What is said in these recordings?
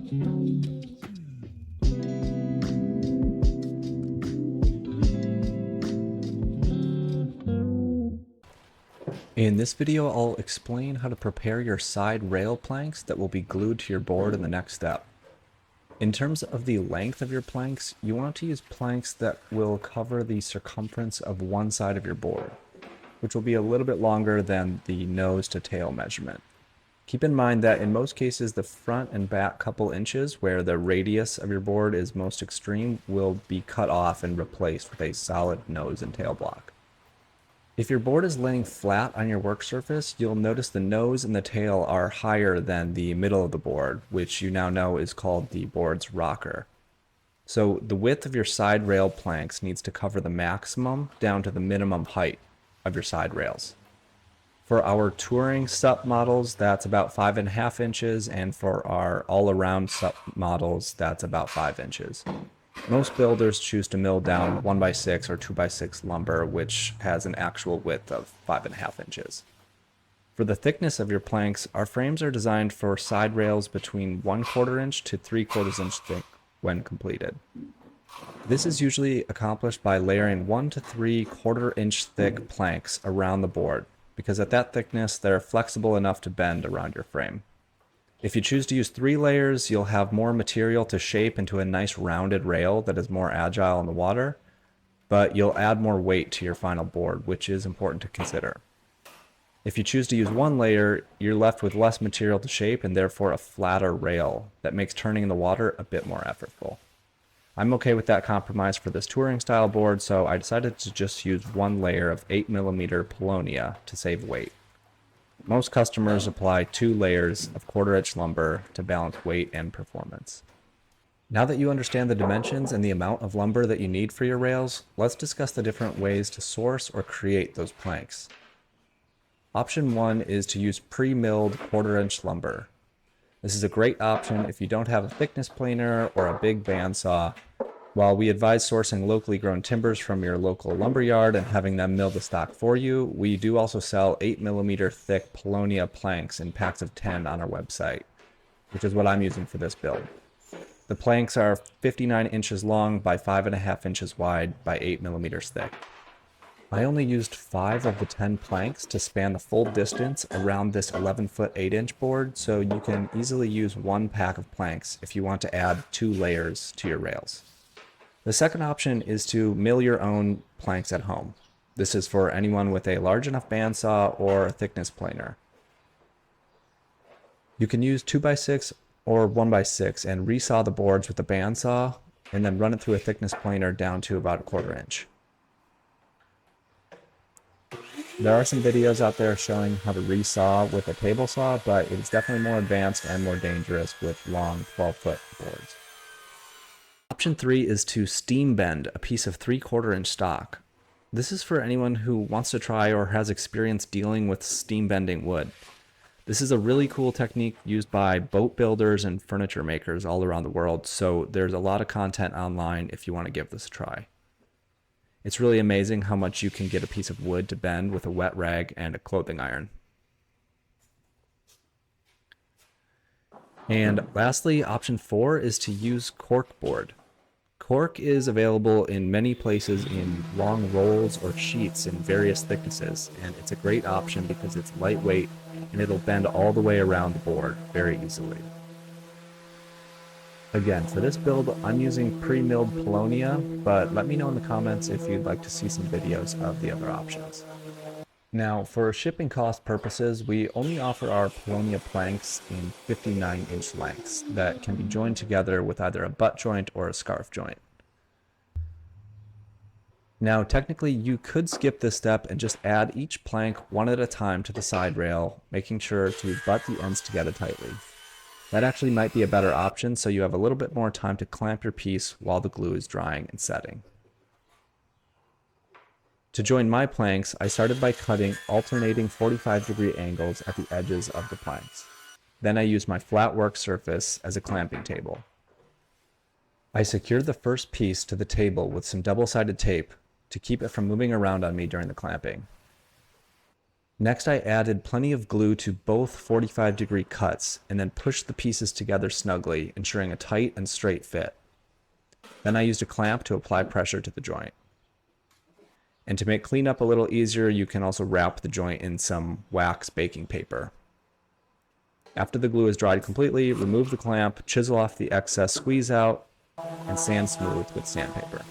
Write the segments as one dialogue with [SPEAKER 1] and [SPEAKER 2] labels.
[SPEAKER 1] In this video, I'll explain how to prepare your side rail planks that will be glued to your board in the next step. In terms of the length of your planks, you want to use planks that will cover the circumference of one side of your board, which will be a little bit longer than the nose to tail measurement. Keep in mind that in most cases, the front and back couple inches where the radius of your board is most extreme will be cut off and replaced with a solid nose and tail block. If your board is laying flat on your work surface, you'll notice the nose and the tail are higher than the middle of the board, which you now know is called the board's rocker. So the width of your side rail planks needs to cover the maximum down to the minimum height of your side rails. For our touring SUP models, that's about 5.5 inches, and for our all-around SUP models, that's about 5 inches. Most builders choose to mill down 1x6 or 2x6 lumber, which has an actual width of 5.5 inches. For the thickness of your planks, our frames are designed for side rails between 1/4 inch to 3/4 inch thick when completed. This is usually accomplished by layering 1 to 3/4 inch thick planks around the board, because at that thickness, they're flexible enough to bend around your frame. If you choose to use 3 layers, you'll have more material to shape into a nice rounded rail that is more agile in the water, but you'll add more weight to your final board, which is important to consider. If you choose to use 1 layer, you're left with less material to shape and therefore a flatter rail that makes turning in the water a bit more effortful. I'm okay with that compromise for this touring style board, so I decided to just use 1 layer of 8mm Polonia to save weight. Most customers apply 2 layers of 1/4 inch lumber to balance weight and performance. Now that you understand the dimensions and the amount of lumber that you need for your rails, let's discuss the different ways to source or create those planks. Option 1 is to use pre-milled 1/4 inch lumber. This is a great option if you don't have a thickness planer or a big bandsaw. While we advise sourcing locally grown timbers from your local lumberyard and having them mill the stock for you, we do also sell 8mm thick Polonia planks in packs of 10 on our website, which is what I'm using for this build. The planks are 59 inches long by 5.5 inches wide by 8mm thick. I only used 5 of the 10 planks to span the full distance around this 11-foot 8-inch board, so you can easily use 1 pack of planks if you want to add 2 layers to your rails. The second option is to mill your own planks at home. This is for anyone with a large enough bandsaw or a thickness planer. You can use 2x6 or 1x6 and resaw the boards with a bandsaw and then run it through a thickness planer down to about 1/4 inch. There are some videos out there showing how to resaw with a table saw, but it's definitely more advanced and more dangerous with long 12-foot boards. Option 3 is to steam bend a piece of 3/4 inch stock. This is for anyone who wants to try or has experience dealing with steam bending wood. This is a really cool technique used by boat builders and furniture makers all around the world, so there's a lot of content online if you want to give this a try. It's really amazing how much you can get a piece of wood to bend with a wet rag and a clothing iron. And lastly, option 4 is to use cork board. Cork is available in many places in long rolls or sheets in various thicknesses, and it's a great option because it's lightweight and it'll bend all the way around the board very easily. Again, for this build, I'm using pre-milled Polonia, but let me know in the comments if you'd like to see some videos of the other options. Now, for shipping cost purposes, we only offer our Polonia planks in 59-inch lengths that can be joined together with either a butt joint or a scarf joint. Now, technically, you could skip this step and just add each plank one at a time to the side rail, making sure to butt the ends together tightly. That actually might be a better option, so you have a little bit more time to clamp your piece while the glue is drying and setting. To join my planks, I started by cutting alternating 45-degree angles at the edges of the planks. Then I used my flat work surface as a clamping table. I secured the first piece to the table with some double-sided tape to keep it from moving around on me during the clamping. Next, I added plenty of glue to both 45-degree cuts and then pushed the pieces together snugly, ensuring a tight and straight fit. Then I used a clamp to apply pressure to the joint. And to make cleanup a little easier, you can also wrap the joint in some wax baking paper. After the glue is dried completely, remove the clamp, chisel off the excess squeeze out, and sand smooth with sandpaper.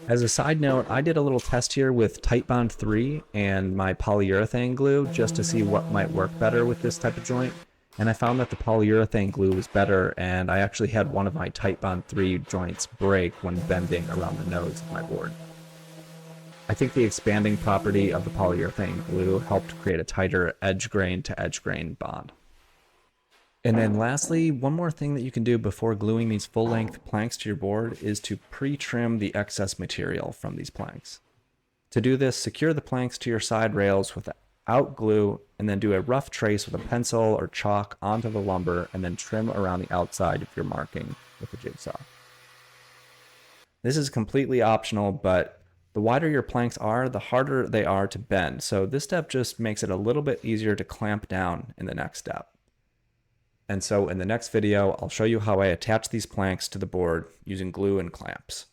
[SPEAKER 1] As a side note, I did a little test here with Titebond 3 and my polyurethane glue just to see what might work better with this type of joint. And I found that the polyurethane glue was better, and I actually had one of my Titebond 3 joints break when bending around the nose of my board. I think the expanding property of the polyurethane glue helped create a tighter edge grain to edge grain bond. And then lastly, one more thing that you can do before gluing these full-length planks to your board is to pre-trim the excess material from these planks. To do this, secure the planks to your side rails without glue, and then do a rough trace with a pencil or chalk onto the lumber, and then trim around the outside if you're marking with a jigsaw. This is completely optional, but the wider your planks are, the harder they are to bend, so this step just makes it a little bit easier to clamp down in the next step. And so in the next video, I'll show you how I attach these planks to the board using glue and clamps.